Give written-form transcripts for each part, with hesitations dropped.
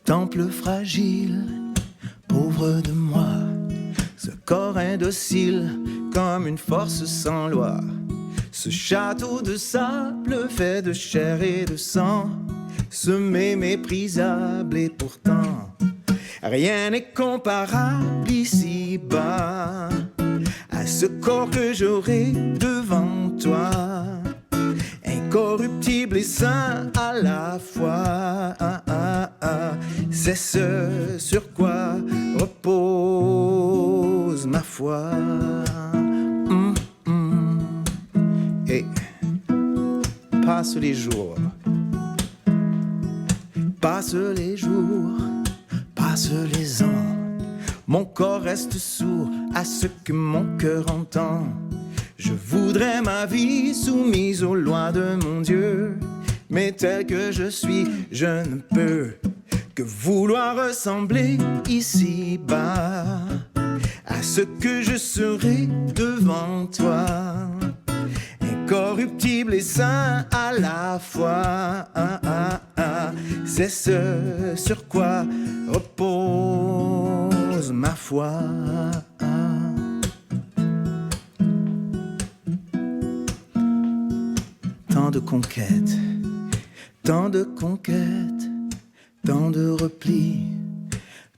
temple fragile, pauvre de moi, ce corps indocile comme une force sans loi, ce château de sable fait de chair et de sang, semé méprisable et pourtant rien n'est comparable ici-bas à ce corps que j'aurai devant toi, incorruptible et saint à la fois. C'est ce sur quoi repose ma foi. Et passe les jours, passe les jours, passe les ans. Mon corps reste sourd à ce que mon cœur entend. Je voudrais ma vie soumise aux lois de mon Dieu, mais tel que je suis, je ne peux que vouloir ressembler ici-bas à ce que je serai devant toi, incorruptible et saint à la fois. C'est ce sur quoi repose ma foi. Tant de conquêtes, tant de conquêtes, tant de replis,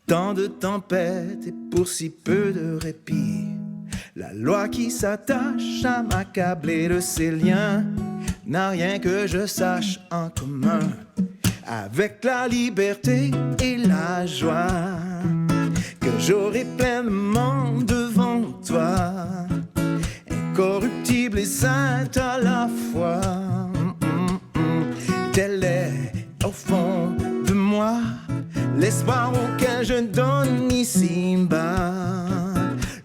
tant de tempêtes et pour si peu de répit. La loi qui s'attache à m'accabler de ses liens n'a rien que je sache en commun avec la liberté et la joie que j'aurai pleinement devant toi, incorruptible et sainte à la fois. Tel est au fond de moi l'espoir auquel je donne ici-bas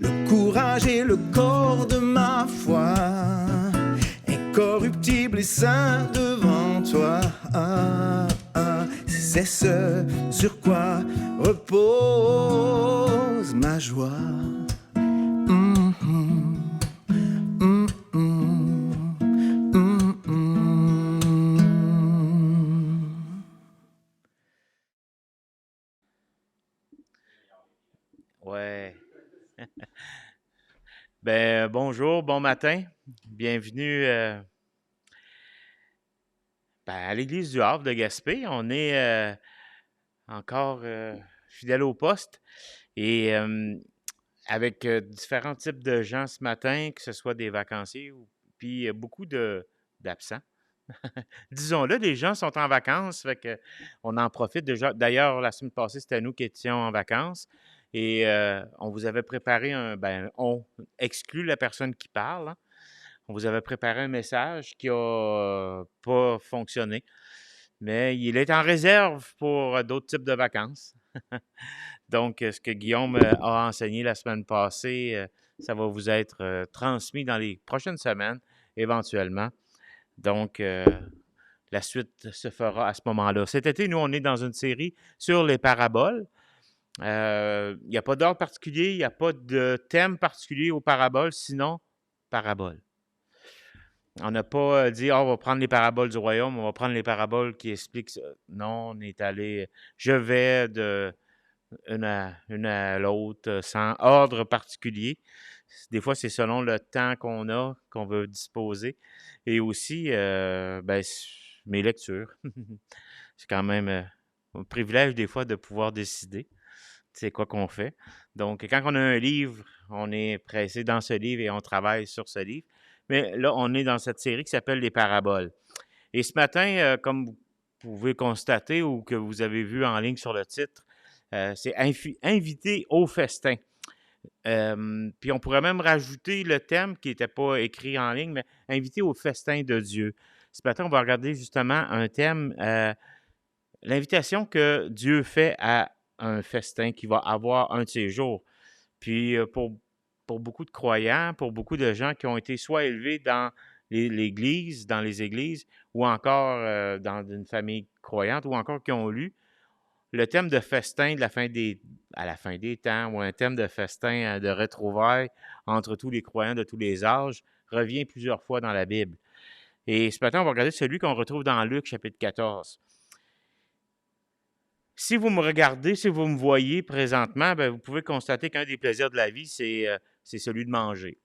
le courage et le corps de ma foi, incorruptible et saint devant toi. C'est ce sur quoi repose ma joie. Ouais. Ben, bonjour, bon matin. Bienvenue à l'Église du Havre de Gaspé. On est encore fidèle au poste et avec différents types de gens ce matin, que ce soit des vacanciers ou puis beaucoup d'absents. Disons-le, les gens sont en vacances, fait que on en profite déjà. D'ailleurs, la semaine passée, c'était nous qui étions en vacances et on vous avait préparé on exclut la personne qui parle, hein. On vous avait préparé un message qui a pas fonctionné, mais il est en réserve pour d'autres types de vacances. Donc, ce que Guillaume a enseigné la semaine passée, ça va vous être transmis dans les prochaines semaines, éventuellement. Donc, la suite se fera à ce moment-là. Cet été, nous, on est dans une série sur les paraboles. Il n'y a pas d'ordre particulier, il n'y a pas de thème particulier aux paraboles, sinon paraboles. On n'a pas dit, on va prendre les paraboles du royaume, on va prendre les paraboles qui expliquent ça. Non, on est allé, je vais de une à l'autre sans ordre particulier. Des fois, c'est selon le temps qu'on a, qu'on veut disposer. Et aussi, mes lectures. C'est quand même un privilège des fois de pouvoir décider c'est quoi qu'on fait. Donc, quand on a un livre, on est pressé dans ce livre et on travaille sur ce livre. Mais là, on est dans cette série qui s'appelle Les Paraboles. Et ce matin, comme vous pouvez constater ou que vous avez vu en ligne sur le titre, c'est Invité au festin. Puis on pourrait même rajouter le thème qui n'était pas écrit en ligne, mais Invité au festin de Dieu. Ce matin, on va regarder justement un thème, l'invitation que Dieu fait à un festin qui va avoir un de ces jours. Puis pour beaucoup de croyants, pour beaucoup de gens qui ont été soit élevés dans l'Église, dans les églises, ou encore dans une famille croyante, ou encore qui ont lu, le thème de festin à la fin des temps, ou un thème de festin de retrouvailles entre tous les croyants de tous les âges, revient plusieurs fois dans la Bible. Et ce matin, on va regarder celui qu'on retrouve dans Luc, chapitre 14. Si vous me regardez, si vous me voyez présentement, ben, vous pouvez constater qu'un des plaisirs de la vie, c'est celui de manger.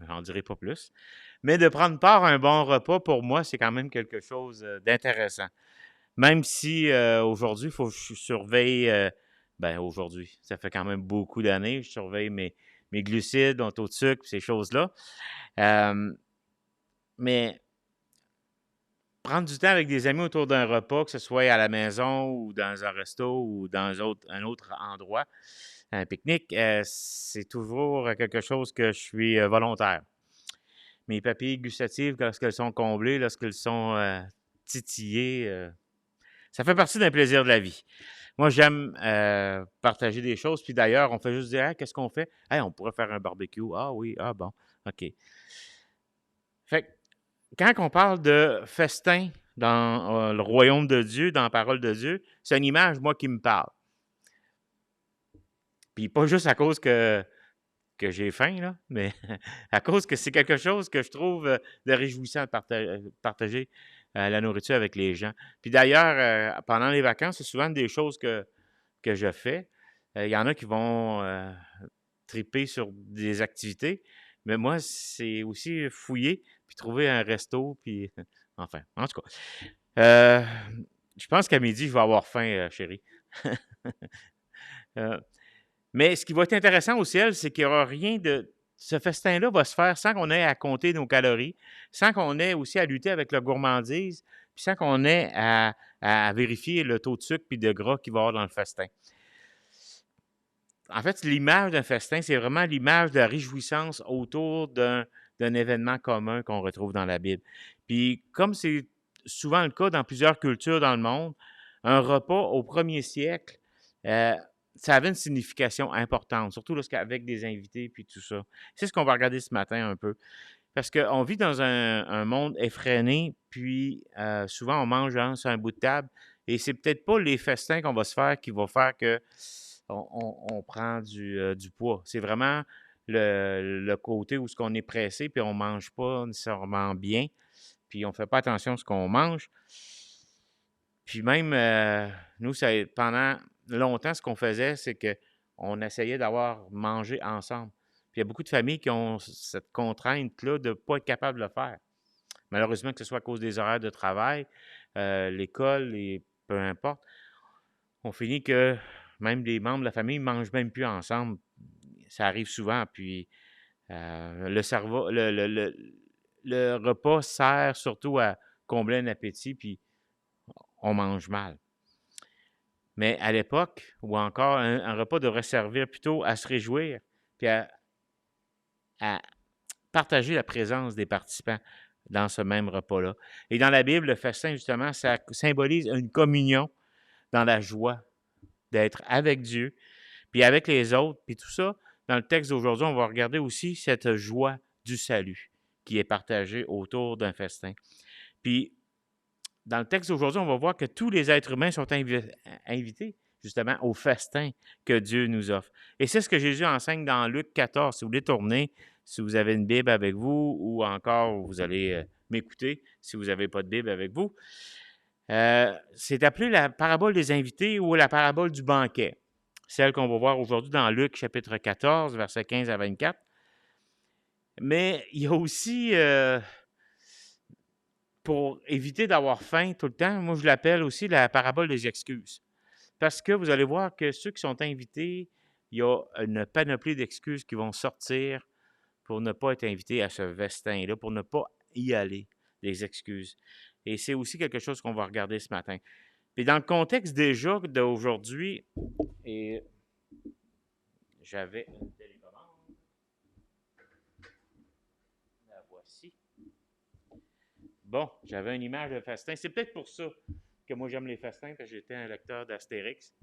J'en dirai pas plus. Mais de prendre part à un bon repas, pour moi, c'est quand même quelque chose d'intéressant. Même si aujourd'hui, il faut que je surveille, aujourd'hui, ça fait quand même beaucoup d'années, je surveille mes glucides, mon taux de sucre, ces choses-là. Mais prendre du temps avec des amis autour d'un repas, que ce soit à la maison ou dans un resto ou dans un autre endroit, un pique-nique, c'est toujours quelque chose que je suis volontaire. Mes papilles gustatives, lorsqu'elles sont comblées, lorsqu'elles sont titillées, ça fait partie d'un plaisir de la vie. Moi, j'aime partager des choses. Puis d'ailleurs, on fait juste dire, hey, qu'est-ce qu'on fait? Hey, on pourrait faire un barbecue. Ah oui, ah bon, OK. Fait que quand on parle de festin dans le royaume de Dieu, dans la parole de Dieu, c'est une image, moi, qui me parle. Puis pas juste à cause que j'ai faim, là, mais à cause que c'est quelque chose que je trouve de réjouissant de partager la nourriture avec les gens. Puis d'ailleurs, pendant les vacances, c'est souvent des choses que je fais. Il y en a qui vont triper sur des activités, mais moi, c'est aussi fouiller, puis trouver un resto, puis enfin, en tout cas. Je pense qu'à midi, je vais avoir faim, chérie. Euh, mais ce qui va être intéressant au ciel, c'est qu'il n'y aura rien de... Ce festin-là va se faire sans qu'on ait à compter nos calories, sans qu'on ait aussi à lutter avec la gourmandise, puis sans qu'on ait à vérifier le taux de sucre puis de gras qu'il va y avoir dans le festin. En fait, l'image d'un festin, c'est vraiment l'image de la réjouissance autour d'un événement commun qu'on retrouve dans la Bible. Puis, comme c'est souvent le cas dans plusieurs cultures dans le monde, un repas au premier siècle, ça avait une signification importante, surtout lorsqu'avec des invités puis tout ça. C'est ce qu'on va regarder ce matin un peu. Parce qu'on vit dans un monde effréné, puis souvent on mange sur un bout de table, et c'est peut-être pas les festins qu'on va se faire qui vont faire que on prend du poids. C'est vraiment le côté où ce qu'on est pressé, puis on mange pas nécessairement bien, puis on fait pas attention à ce qu'on mange. Puis même, nous, pendant longtemps, ce qu'on faisait, c'est qu'on essayait d'avoir mangé ensemble. Puis il y a beaucoup de familles qui ont cette contrainte-là de ne pas être capable de le faire. Malheureusement, que ce soit à cause des horaires de travail, l'école et peu importe, on finit que même les membres de la famille ne mangent même plus ensemble. Ça arrive souvent. Puis le cerveau, le repas sert surtout à combler un appétit, puis on mange mal. Mais à l'époque, ou encore, un repas devrait servir plutôt à se réjouir, puis à partager la présence des participants dans ce même repas-là. Et dans la Bible, le festin, justement, ça symbolise une communion dans la joie d'être avec Dieu, puis avec les autres, puis tout ça. Dans le texte d'aujourd'hui, on va regarder aussi cette joie du salut qui est partagée autour d'un festin. Puis, dans le texte d'aujourd'hui, on va voir que tous les êtres humains sont invités justement au festin que Dieu nous offre. Et c'est ce que Jésus enseigne dans Luc 14. Si vous voulez tourner, si vous avez une Bible avec vous, ou encore vous allez m'écouter si vous n'avez pas de Bible avec vous. C'est appelé la parabole des invités ou la parabole du banquet. Celle qu'on va voir aujourd'hui dans Luc chapitre 14, versets 15 à 24. Mais il y a aussi, pour éviter d'avoir faim tout le temps, moi je l'appelle aussi la parabole des excuses. Parce que vous allez voir que ceux qui sont invités, il y a une panoplie d'excuses qui vont sortir pour ne pas être invités à ce festin-là, pour ne pas y aller, des excuses. Et c'est aussi quelque chose qu'on va regarder ce matin. Puis dans le contexte déjà d'aujourd'hui, et j'avais une télécommande. La voici. Bon, j'avais une image de festin. C'est peut-être pour ça que moi j'aime les festins, parce que j'étais un lecteur d'Astérix.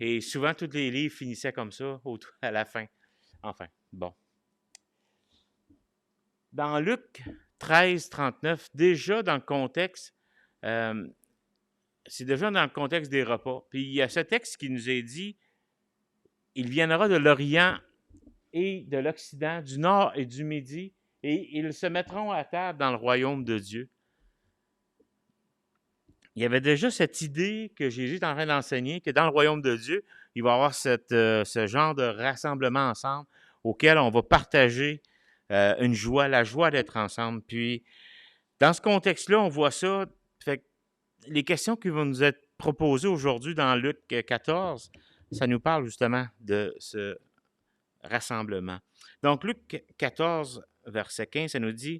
Et souvent, tous les livres finissaient comme ça, à la fin. Enfin, bon. Dans Luc 13, 39, déjà dans le contexte, c'est déjà dans le contexte des repas. Puis il y a ce texte qui nous est dit, il viendra de l'Orient et de l'Occident, du Nord et du Midi, et ils se mettront à table dans le royaume de Dieu. il y avait déjà cette idée que Jésus est en train d'enseigner, que dans le royaume de Dieu, il va y avoir ce genre de rassemblement ensemble auquel on va partager une joie, la joie d'être ensemble. Puis, dans ce contexte-là, on voit ça. Fait que les questions qui vont nous être proposées aujourd'hui dans Luc 14, ça nous parle justement de ce rassemblement. Donc, Luc 14, verset 15, ça nous dit,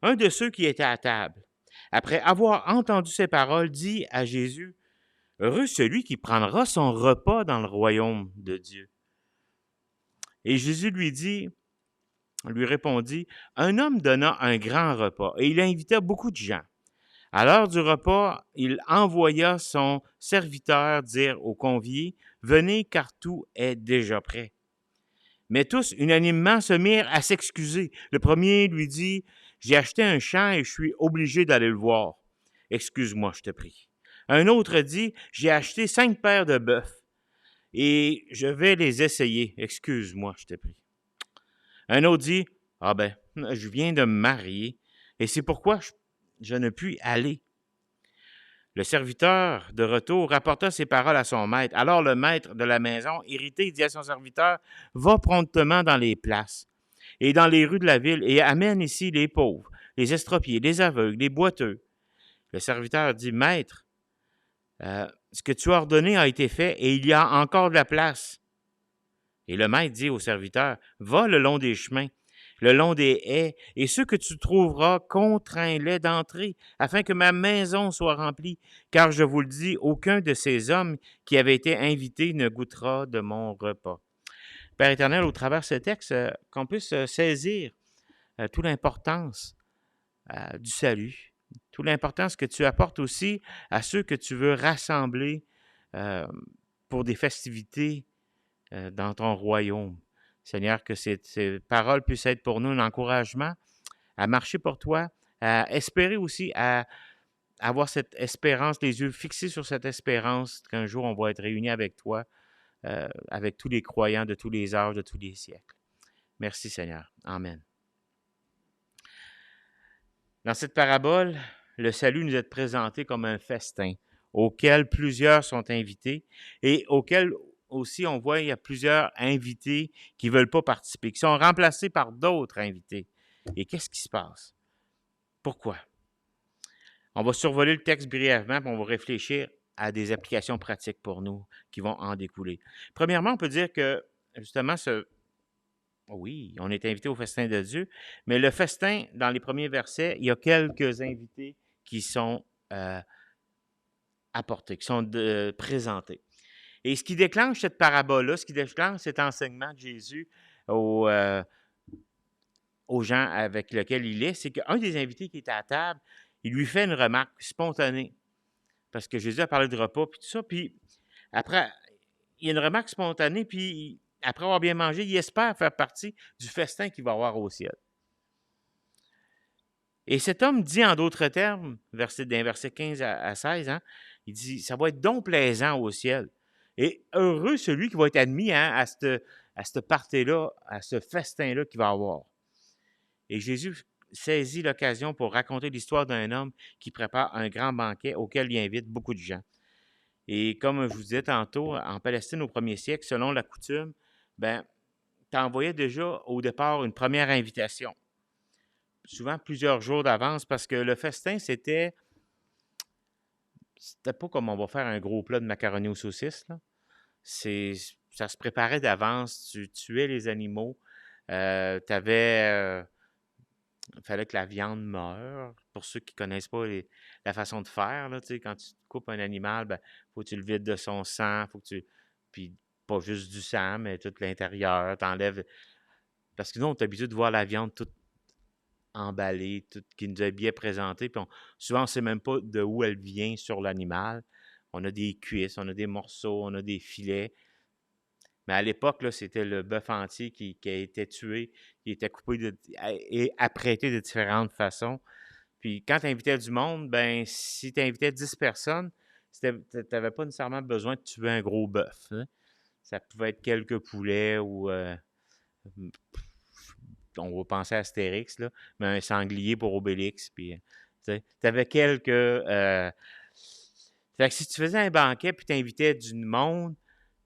un de ceux qui étaient à table, après avoir entendu ces paroles, dit à Jésus, heureux celui qui prendra son repas dans le royaume de Dieu. Et Jésus lui répondit, un homme donna un grand repas et il invita beaucoup de gens. À l'heure du repas, il envoya son serviteur dire aux conviés, venez car tout est déjà prêt. Mais tous, unanimement, se mirent à s'excuser. Le premier lui dit, j'ai acheté un champ et je suis obligé d'aller le voir. Excuse-moi, je te prie. Un autre dit, j'ai acheté 5 paires de bœufs et je vais les essayer. Excuse-moi, je te prie. Un autre dit, ah ben, je viens de me marier et c'est pourquoi je ne puis aller. Le serviteur de retour rapporta ces paroles à son maître. Alors le maître de la maison, irrité, dit à son serviteur, va promptement dans les places et dans les rues de la ville et amène ici les pauvres, les estropiés, les aveugles, les boiteux. Le serviteur dit, maître, ce que tu as ordonné a été fait et il y a encore de la place. Et le maître dit au serviteur, va le long des chemins, le long des haies, et ceux que tu trouveras, contrains-les d'entrer, afin que ma maison soit remplie. Car je vous le dis, aucun de ces hommes qui avaient été invités ne goûtera de mon repas. Père éternel, au travers de ce texte, qu'on puisse saisir toute l'importance du salut, toute l'importance que tu apportes aussi à ceux que tu veux rassembler pour des festivités dans ton royaume. Seigneur, que ces paroles puissent être pour nous un encouragement à marcher pour toi, à espérer aussi, à avoir cette espérance, les yeux fixés sur cette espérance qu'un jour on va être réunis avec toi, avec tous les croyants de tous les âges, de tous les siècles. Merci Seigneur. Amen. Dans cette parabole, le salut nous est présenté comme un festin auquel plusieurs sont invités et auquel aussi on voit il y a plusieurs invités qui ne veulent pas participer, qui sont remplacés par d'autres invités. Et qu'est-ce qui se passe? Pourquoi? On va survoler le texte brièvement, puis on va réfléchir à des applications pratiques pour nous qui vont en découler. Premièrement, on peut dire que justement oui, on est invité au festin de Dieu, mais le festin, dans les premiers versets, il y a quelques invités qui sont apportés, qui sont présentés. Et ce qui déclenche cette parabole-là, ce qui déclenche cet enseignement de Jésus aux gens avec lesquels il est, c'est qu'un des invités qui est à la table, il lui fait une remarque spontanée. Parce que Jésus a parlé de repas, puis tout ça, puis après, il y a une remarque spontanée, puis après avoir bien mangé, il espère faire partie du festin qu'il va avoir au ciel. Et cet homme dit en d'autres termes, d'un verset 15 à 16, hein, il dit, ça va être donc plaisant au ciel. Et heureux celui qui va être admis à ce party-là, à ce festin-là qu'il va avoir. Et Jésus saisit l'occasion pour raconter l'histoire d'un homme qui prépare un grand banquet auquel il invite beaucoup de gens. Et comme je vous disais tantôt, en Palestine au 1er siècle, selon la coutume, tu envoyais déjà au départ une première invitation. Souvent plusieurs jours d'avance, parce que le festin, c'était pas comme on va faire un gros plat de macaroni aux saucisses, là. Ça se préparait d'avance, tu tuais les animaux, il fallait que la viande meure. Pour ceux qui ne connaissent pas la façon de faire, là, quand tu coupes un animal, faut que tu le vides de son sang, puis pas juste du sang, mais tout l'intérieur, t'enlèves. Parce que nous, on est habitué de voir la viande toute emballée, toute qui nous est bien présentée, puis souvent, on ne sait même pas de où elle vient sur l'animal. On a des cuisses, on a des morceaux, on a des filets. Mais à l'époque, là, c'était le bœuf entier qui a été tué, qui était coupé et apprêté de différentes façons. Puis quand tu invitais du monde, si tu invitais 10 personnes, tu n'avais pas nécessairement besoin de tuer un gros bœuf. Hein. Ça pouvait être quelques poulets ou on va penser à Astérix, là, mais un sanglier pour Obélix. Puis tu avais quelques Fait que si tu faisais un banquet puis tu invitais du monde,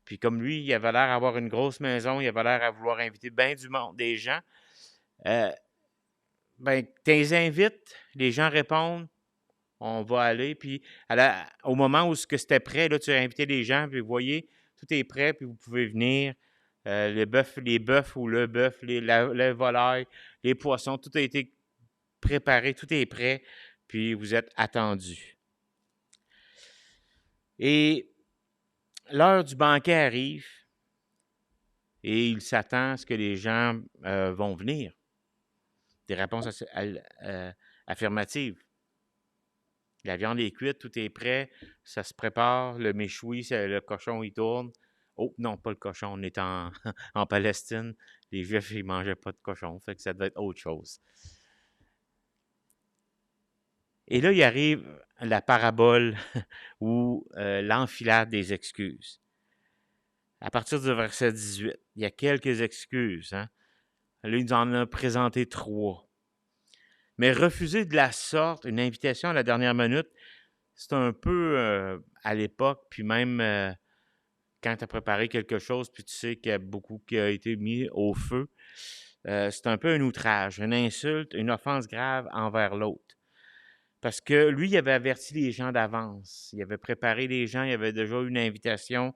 puis comme lui, il avait l'air d'avoir une grosse maison, il avait l'air à vouloir inviter bien du monde, des gens, euh, ben, tu les invites, les gens répondent, on va aller, puis au moment où c'était prêt, là, tu as invité les gens, puis vous voyez, tout est prêt, puis vous pouvez venir. Les bœufs ou le bœuf, les volailles, les poissons, tout a été préparé, tout est prêt, puis vous êtes attendus. Et l'heure du banquet arrive et il s'attend à ce que les gens vont venir. Des réponses affirmatives. La viande est cuite, tout est prêt, ça se prépare, le méchoui, le cochon, il tourne. Oh, non, pas le cochon, on est en, en Palestine. Les Juifs, ils ne mangeaient pas de cochon, fait que ça devait être autre chose. Et là, il arrive la parabole ou l'enfilade des excuses. À partir du verset 18, il y a quelques excuses. Hein? Là, il nous en a présenté 3. Mais refuser de la sorte une invitation à la dernière minute, c'est un peu à l'époque, puis même quand tu as préparé quelque chose, puis tu sais qu'il y a beaucoup qui a été mis au feu, c'est un peu un outrage, une insulte, une offense grave envers l'autre. Parce que lui, il avait averti les gens d'avance. Il avait préparé les gens, il avait déjà eu une invitation.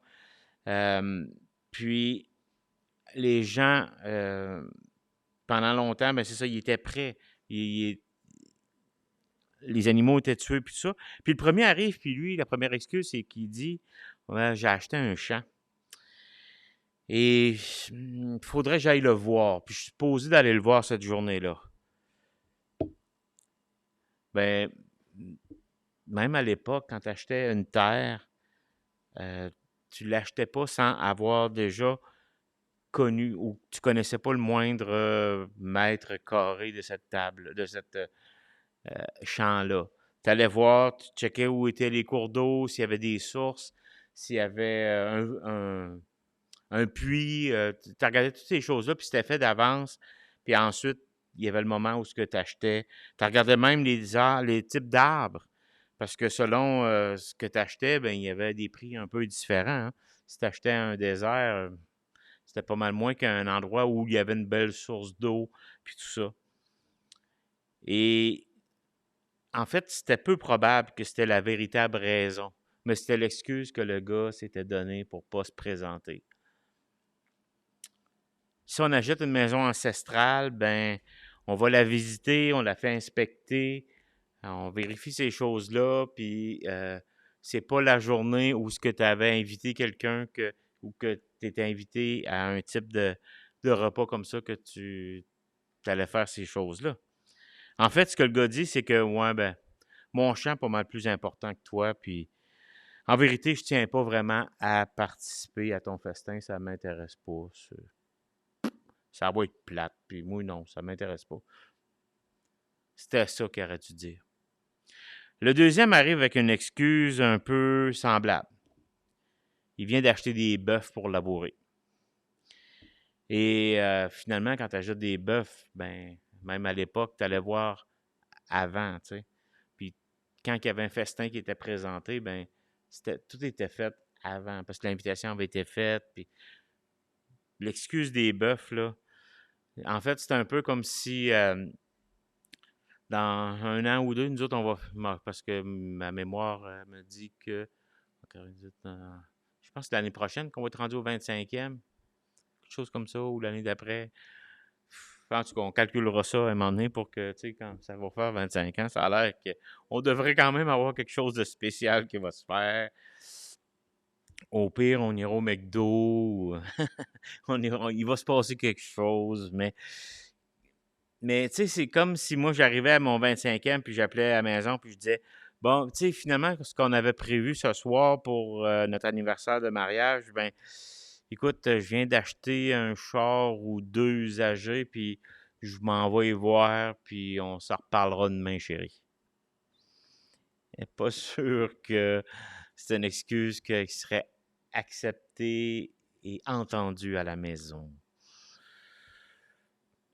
Puis les gens, pendant longtemps, ben c'est ça, ils étaient prêts. Les animaux étaient tués, puis tout ça. Puis le premier arrive, puis lui, la première excuse, c'est qu'il dit ouais, j'ai acheté un champ. Et il faudrait que j'aille le voir. Puis je suis supposé d'aller le voir cette journée-là. Ben, même à l'époque, quand tu achetais une terre, tu ne l'achetais pas sans avoir déjà connu ou tu ne connaissais pas le moindre mètre carré de cette table, de cette champ-là. Tu allais voir, tu checkais où étaient les cours d'eau, s'il y avait des sources, s'il y avait un puits, tu regardais toutes ces choses-là, puis c'était fait d'avance. Puis ensuite, il y avait le moment où ce que tu achetais. Tu regardais même les types d'arbres, parce que selon ce que tu achetais, ben, il y avait des prix un peu différents. Hein. Si tu achetais un désert, c'était pas mal moins qu'un endroit où il y avait une belle source d'eau, puis tout ça. Et en fait, c'était peu probable que c'était la véritable raison, mais c'était l'excuse que le gars s'était donnée pour ne pas se présenter. Si on achète une maison ancestrale, ben, on va la visiter, on la fait inspecter, on vérifie ces choses-là, puis c'est pas la journée où ce que tu avais invité quelqu'un ou que tu étais invité à un type de repas comme ça que tu allais faire ces choses-là. En fait, ce que le gars dit, c'est que, ouais, ben, mon champ est pas mal plus important que toi, puis en vérité, je tiens pas vraiment à participer à ton festin, ça m'intéresse pas. Ça va être plate, puis moi, non, ça m'intéresse pas. C'était ça qu'il aurait dû dire. Le deuxième arrive avec une excuse un peu semblable. Il vient d'acheter des bœufs pour labourer. Et finalement, quand tu achètes des bœufs, ben, même à l'époque, tu allais voir avant, tu sais. Puis quand il y avait un festin qui était présenté, ben, tout était fait avant, parce que l'invitation avait été faite. Puis l'excuse des bœufs, là, en fait, c'est un peu comme si dans un an ou deux, nous autres, on va. Parce que ma mémoire me dit que. Je pense que c'est l'année prochaine qu'on va être rendu au 25e. Quelque chose comme ça, ou l'année d'après. En tout cas, on calculera ça à un moment donné pour que, tu sais, quand ça va faire 25 ans, ça a l'air qu'on devrait quand même avoir quelque chose de spécial qui va se faire. Au pire, on ira au McDo. Il va se passer quelque chose, mais tu sais, c'est comme si moi, j'arrivais à mon 25e, puis j'appelais à la maison, puis je disais, bon, tu sais, finalement, ce qu'on avait prévu ce soir pour notre anniversaire de mariage, ben, écoute, je viens d'acheter un char ou 2 usagés, puis je m'en vais y voir, puis on s'en reparlera demain, chérie. Je suis pas sûr que c'est une excuse qui serait acceptée et entendue à la maison.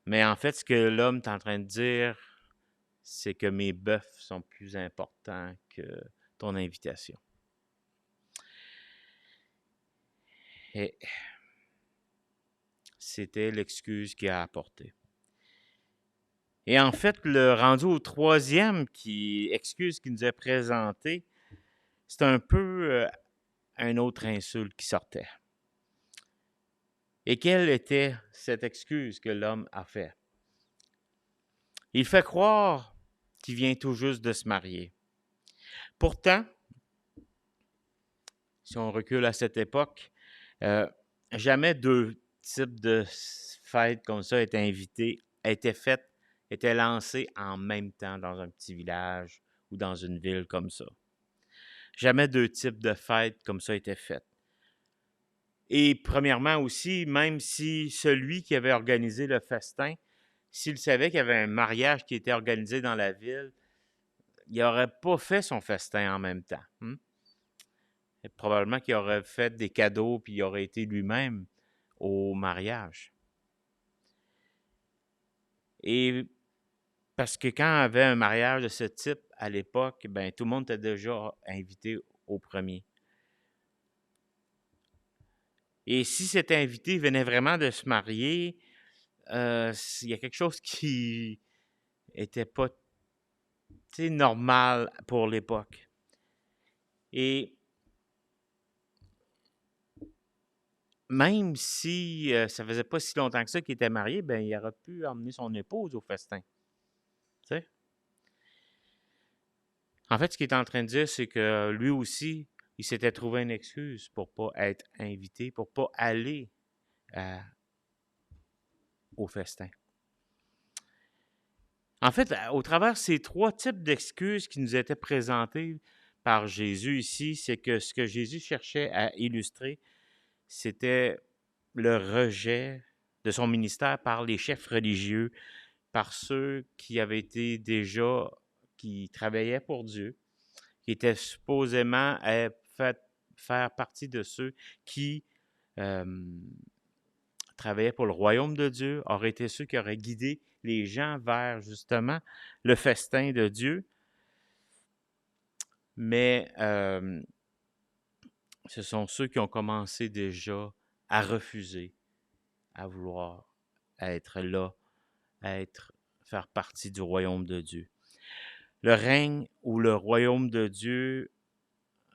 Mais en fait, ce que l'homme est en train de dire, c'est que mes bœufs sont plus importants que ton invitation. Et c'était l'excuse qu'il a apportée. Et en fait, le rendu au troisième excuse qu'il nous a présenté, c'est un peu un autre insulte qui sortait. Et quelle était cette excuse que l'homme a fait? Il fait croire qu'il vient tout juste de se marier. Pourtant, si on recule à cette époque, jamais deux types de fêtes comme ça étaient lancées en même temps dans un petit village ou dans une ville comme ça. Jamais deux types de fêtes comme ça étaient faites. Et premièrement aussi, même si celui qui avait organisé le festin, s'il savait qu'il y avait un mariage qui était organisé dans la ville, il n'aurait pas fait son festin en même temps. Et probablement qu'il aurait fait des cadeaux puis il aurait été lui-même au mariage. Et parce que quand il y avait un mariage de ce type à l'époque, ben tout le monde était déjà invité au premier. Et si cet invité venait vraiment de se marier, il y a quelque chose qui était pas normal pour l'époque. Et même si ça faisait pas si longtemps que ça qu'il était marié, ben il aurait pu emmener son épouse au festin. T'sais? En fait, ce qu'il est en train de dire, c'est que lui aussi, il s'était trouvé une excuse pour pas être invité, pour pas aller au festin. En fait, au travers de ces trois types d'excuses qui nous étaient présentés par Jésus ici, c'est que ce que Jésus cherchait à illustrer, c'était le rejet de son ministère par les chefs religieux, par ceux qui avaient été déjà, qui travaillaient pour Dieu, qui étaient supposément faire partie de ceux qui travaillaient pour le royaume de Dieu, auraient été ceux qui auraient guidé les gens vers justement le festin de Dieu. Mais ce sont ceux qui ont commencé déjà à refuser, à vouloir être là, faire partie du royaume de Dieu. Le règne ou le royaume de Dieu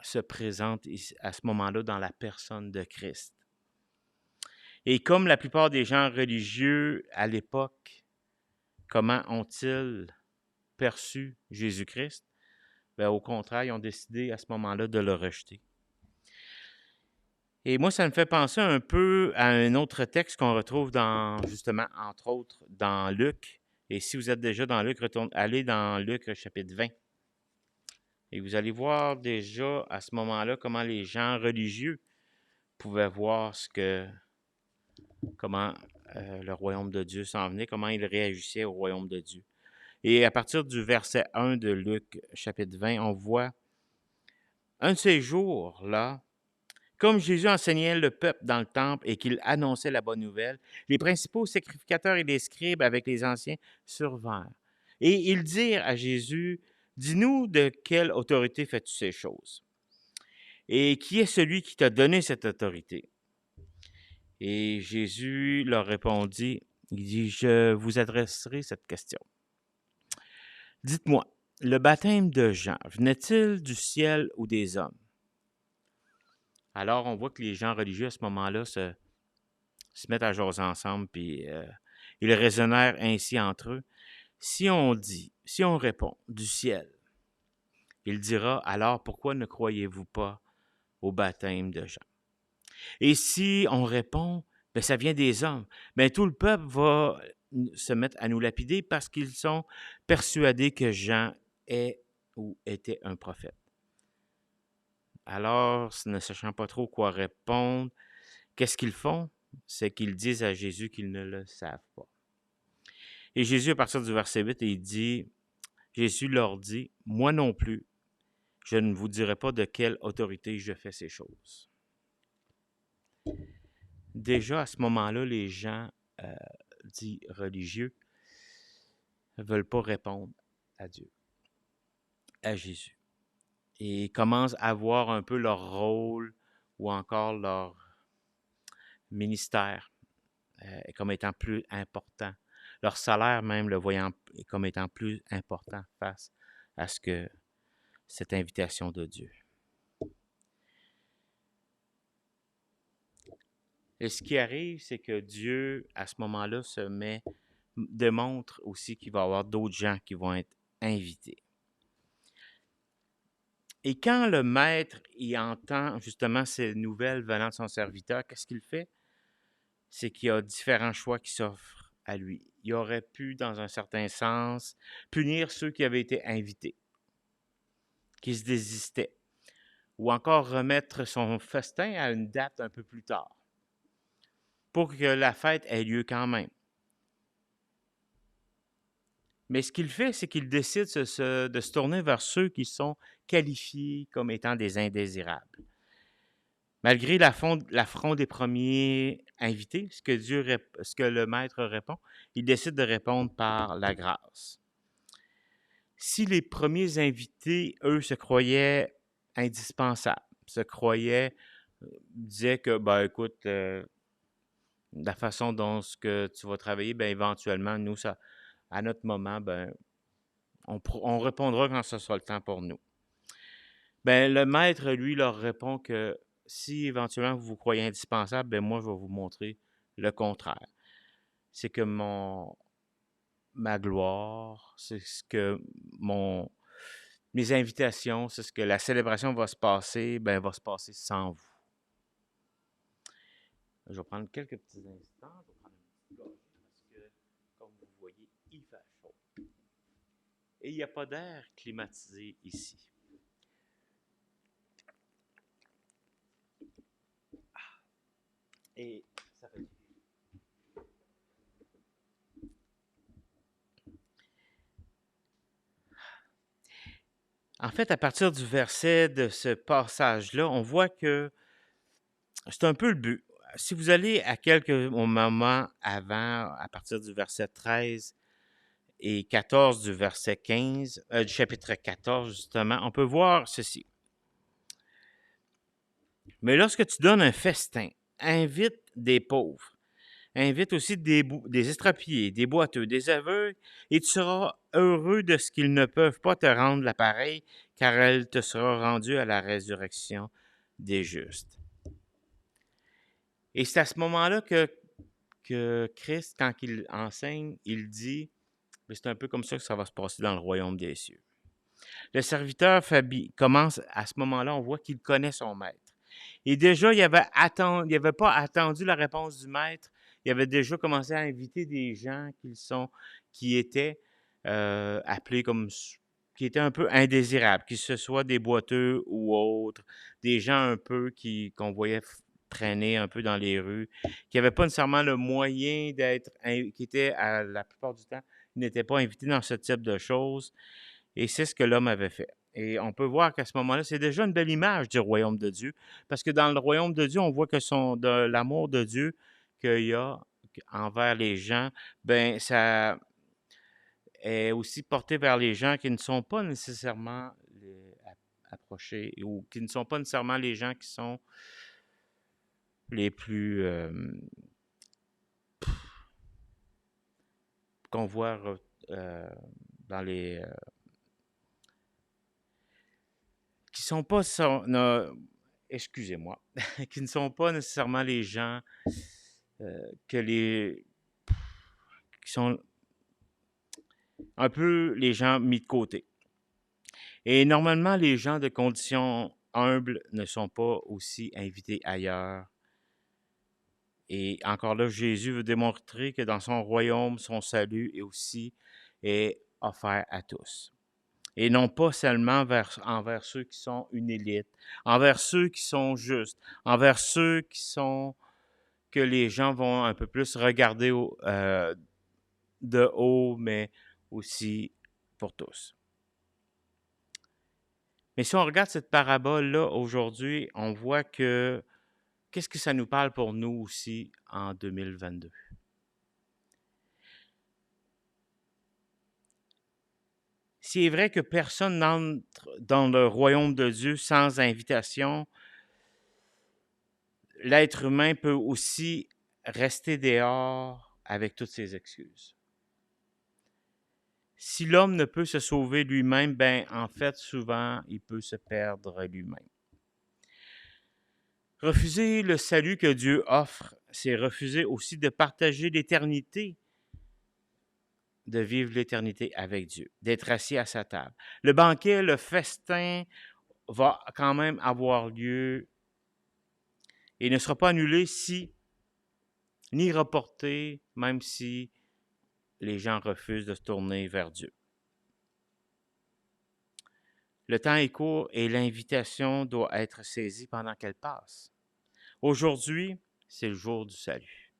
se présente à ce moment-là dans la personne de Christ. Et comme la plupart des gens religieux à l'époque, comment ont-ils perçu Jésus-Christ? Ben, au contraire, ils ont décidé à ce moment-là de le rejeter. Et moi, ça me fait penser un peu à un autre texte qu'on retrouve justement, entre autres, dans Luc. Et si vous êtes déjà dans Luc, allez dans Luc chapitre 20. Et vous allez voir déjà à ce moment-là comment les gens religieux pouvaient voir comment le royaume de Dieu s'en venait, comment ils réagissaient au royaume de Dieu. Et à partir du verset 1 de Luc chapitre 20, on voit un de ces jours-là, comme Jésus enseignait le peuple dans le temple et qu'il annonçait la bonne nouvelle, les principaux sacrificateurs et les scribes avec les anciens survinrent. Et ils dirent à Jésus, « Dis-nous de quelle autorité fais-tu ces choses? Et qui est celui qui t'a donné cette autorité? » Et Jésus leur répondit, il dit, « Je vous adresserai cette question. Dites-moi, le baptême de Jean venait-il du ciel ou des hommes? » Alors, on voit que les gens religieux à ce moment-là se mettent à jaser ensemble, puis ils raisonnèrent ainsi entre eux. Si on répond du ciel, il dira, alors pourquoi ne croyez-vous pas au baptême de Jean? Et si on répond, ben ça vient des hommes, ben tout le peuple va se mettre à nous lapider parce qu'ils sont persuadés que Jean est ou était un prophète. Alors, ne sachant pas trop quoi répondre, qu'est-ce qu'ils font? C'est qu'ils disent à Jésus qu'ils ne le savent pas. Et Jésus, à partir du verset 8, il dit, Jésus leur dit, « Moi non plus, je ne vous dirai pas de quelle autorité je fais ces choses. » Déjà, à ce moment-là, les gens dits religieux ne veulent pas répondre à Dieu, à Jésus. Et commencent à voir un peu leur rôle ou encore leur ministère comme étant plus important. Leur salaire même le voyant comme étant plus important face à cette invitation de Dieu. Et ce qui arrive, c'est que Dieu, à ce moment-là, démontre aussi qu'il va y avoir d'autres gens qui vont être invités. Et quand le maître y entend justement ces nouvelles venant de son serviteur, qu'est-ce qu'il fait? C'est qu'il y a différents choix qui s'offrent à lui. Il aurait pu, dans un certain sens, punir ceux qui avaient été invités, qui se désistaient, ou encore remettre son festin à une date un peu plus tard, pour que la fête ait lieu quand même. Mais ce qu'il fait, c'est qu'il décide de se tourner vers ceux qui sont qualifiés comme étant des indésirables. Malgré l'affront des premiers invités, ce que le maître répond, il décide de répondre par la grâce. Si les premiers invités, eux, se croyaient indispensables, disaient que, ben écoute, la façon dont ce que tu vas travailler, ben éventuellement, nous, ça, à notre moment, ben, on répondra quand ce sera le temps pour nous. Ben, le maître, lui, leur répond que si éventuellement vous vous croyez indispensable, ben moi, je vais vous montrer le contraire. C'est que ma gloire, c'est ce que mes invitations, c'est ce que la célébration va se passer, ben va se passer sans vous. Je vais prendre quelques petits instants. Je vais prendre une petite gorgée parce que, comme vous voyez, il fait chaud. Et il n'y a pas d'air climatisé ici. Et ça fait En fait, à partir du verset de ce passage-là, on voit que c'est un peu le but. Si vous allez à quelques moments avant, à partir du verset 13 et 14 du verset 15, du chapitre 14 justement, on peut voir ceci. Mais lorsque tu donnes un festin, invite des pauvres, invite aussi des estrapiés, des boiteux, des aveugles, et tu seras heureux de ce qu'ils ne peuvent pas te rendre l'appareil, car elle te sera rendue à la résurrection des justes. Et c'est à ce moment-là que Christ, quand il enseigne, il dit, c'est un peu comme ça que ça va se passer dans le royaume des cieux. Le serviteur commence, à ce moment-là, on voit qu'il connaît son maître. Et déjà, il n'avait pas attendu la réponse du maître. Il avait déjà commencé à inviter des gens qui étaient appelés qui étaient un peu indésirables, que ce soit des boiteux ou autres, des gens un peu qu'on voyait traîner un peu dans les rues, qui n'avaient pas nécessairement le moyen qui étaient, la plupart du temps, n'étaient pas invités dans ce type de choses. Et c'est ce que l'homme avait fait. Et on peut voir qu'à ce moment-là, c'est déjà une belle image du royaume de Dieu. Parce que dans le royaume de Dieu, on voit que de l'amour de Dieu qu'il y a envers les gens, ben ça est aussi porté vers les gens qui ne sont pas nécessairement approchés ou qui ne sont pas nécessairement les gens qui sont les plus qu'on voit dans les qui sont pas excusez-moi, qui ne sont pas nécessairement les gens qui sont un peu les gens mis de côté. Et normalement, les gens de condition humble ne sont pas aussi invités ailleurs. Et encore là, Jésus veut démontrer que dans son royaume, son salut est offert à tous. Et non pas seulement envers ceux qui sont une élite, envers ceux qui sont justes, envers ceux que les gens vont un peu plus regarder de haut, mais aussi pour tous. Mais si on regarde cette parabole-là aujourd'hui, on voit qu'est-ce que ça nous parle pour nous aussi en 2022? C'est vrai que personne n'entre dans le royaume de Dieu sans invitation. l'être humain peut aussi rester dehors avec toutes ses excuses. Si l'homme ne peut se sauver lui-même, ben en fait, souvent, il peut se perdre lui-même. Refuser le salut que Dieu offre, c'est refuser aussi de partager l'éternité, de vivre l'éternité avec Dieu, d'être assis à sa table. Le banquet, le festin va quand même avoir lieu et ne sera pas annulé ni reporté, même si les gens refusent de se tourner vers Dieu. Le temps est court et l'invitation doit être saisie pendant qu'elle passe. Aujourd'hui, c'est le jour du salut.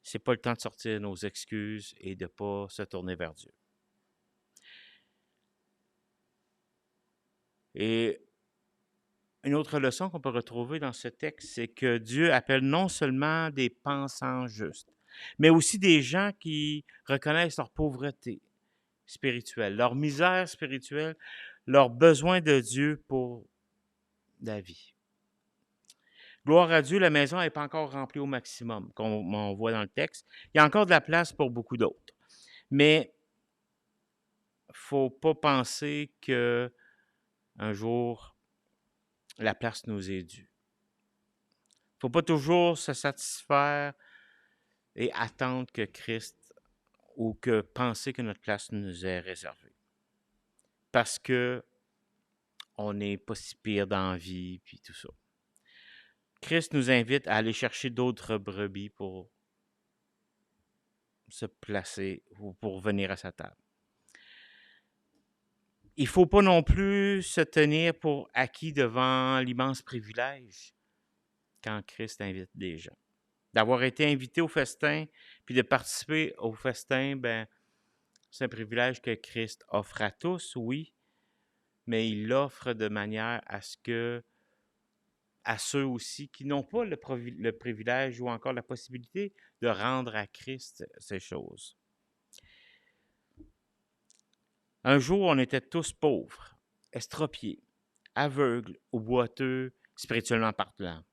C'est pas le temps de sortir nos excuses et de ne pas se tourner vers Dieu. Et une autre leçon qu'on peut retrouver dans ce texte, c'est que Dieu appelle non seulement des pensants justes, mais aussi des gens qui reconnaissent leur pauvreté spirituelle, leur misère spirituelle, leur besoin de Dieu pour la vie. Gloire à Dieu, la maison n'est pas encore remplie au maximum, comme on voit dans le texte. Il y a encore de la place pour beaucoup d'autres. Mais il ne faut pas penser qu'un jour, la place nous est due. Il ne faut pas toujours se satisfaire et attendre que Christ ou que penser que notre place nous est réservée. Parce que on n'est pas si pire dans la vie, puis tout ça. Christ nous invite à aller chercher d'autres brebis pour se placer ou pour venir à sa table. Il ne faut pas non plus se tenir pour acquis devant l'immense privilège quand Christ invite des gens. D'avoir été invité au festin, puis de participer au festin, ben, c'est un privilège que Christ offre à tous, oui, mais il l'offre de manière à ce que, à ceux aussi qui n'ont pas le privilège ou encore la possibilité de rendre à Christ ces choses. Un jour, on était tous pauvres, estropiés, aveugles ou boiteux, spirituellement parlant.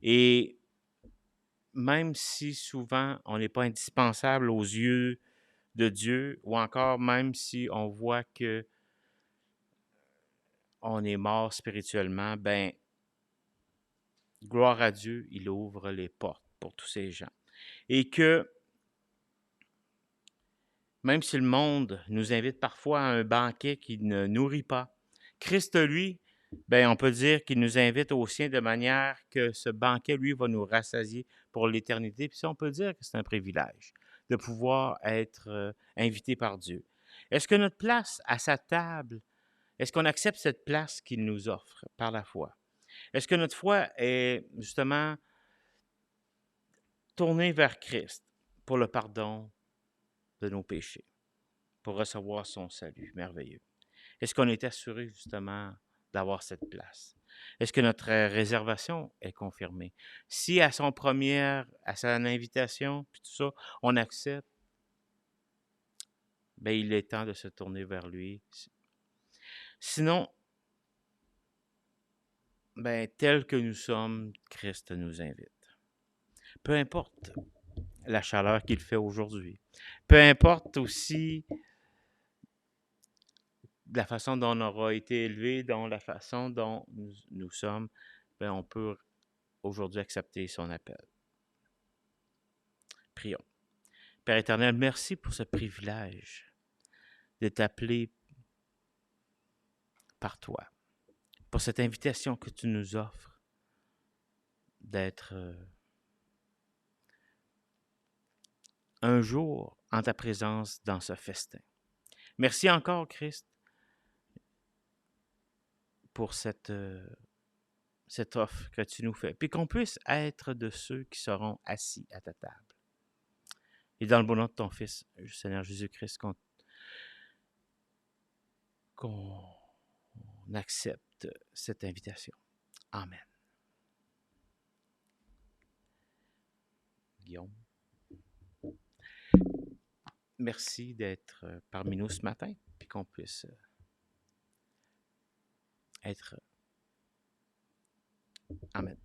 Et même si souvent on n'est pas indispensable aux yeux de Dieu, ou encore même si on voit que on est mort spirituellement, ben gloire à Dieu, il ouvre les portes pour tous ces gens. Et que même si le monde nous invite parfois à un banquet qui ne nourrit pas, Christ, lui, ben, on peut dire qu'il nous invite au sien de manière que ce banquet, lui, va nous rassasier pour l'éternité. Puis ça, on peut dire que c'est un privilège de pouvoir être invité par Dieu. Est-ce que notre place à sa table, est-ce qu'on accepte cette place qu'il nous offre par la foi? Est-ce que notre foi est justement tournée vers Christ pour le pardon de nos péchés, pour recevoir son salut merveilleux? Est-ce qu'on est assuré justement d'avoir cette place? Est-ce que notre réservation est confirmée? Si à sa invitation, puis tout ça, on accepte, ben il est temps de se tourner vers lui. Sinon, ben tel que nous sommes, Christ nous invite. Peu importe la chaleur qu'il fait aujourd'hui. Peu importe aussi la façon dont on aura été élevé, la façon dont nous sommes, ben on peut aujourd'hui accepter son appel. Prions. Père éternel, merci pour ce privilège d'être appelé par toi, pour cette invitation que tu nous offres d'être un jour en ta présence dans ce festin. Merci encore, Christ, pour cette offre que tu nous fais, puis qu'on puisse être de ceux qui seront assis à ta table. Et dans le bon nom de ton Fils, Seigneur Jésus-Christ, qu'on accepte cette invitation. Amen. Guillaume. Merci d'être parmi nous ce matin, puis qu'on puisse être Amen.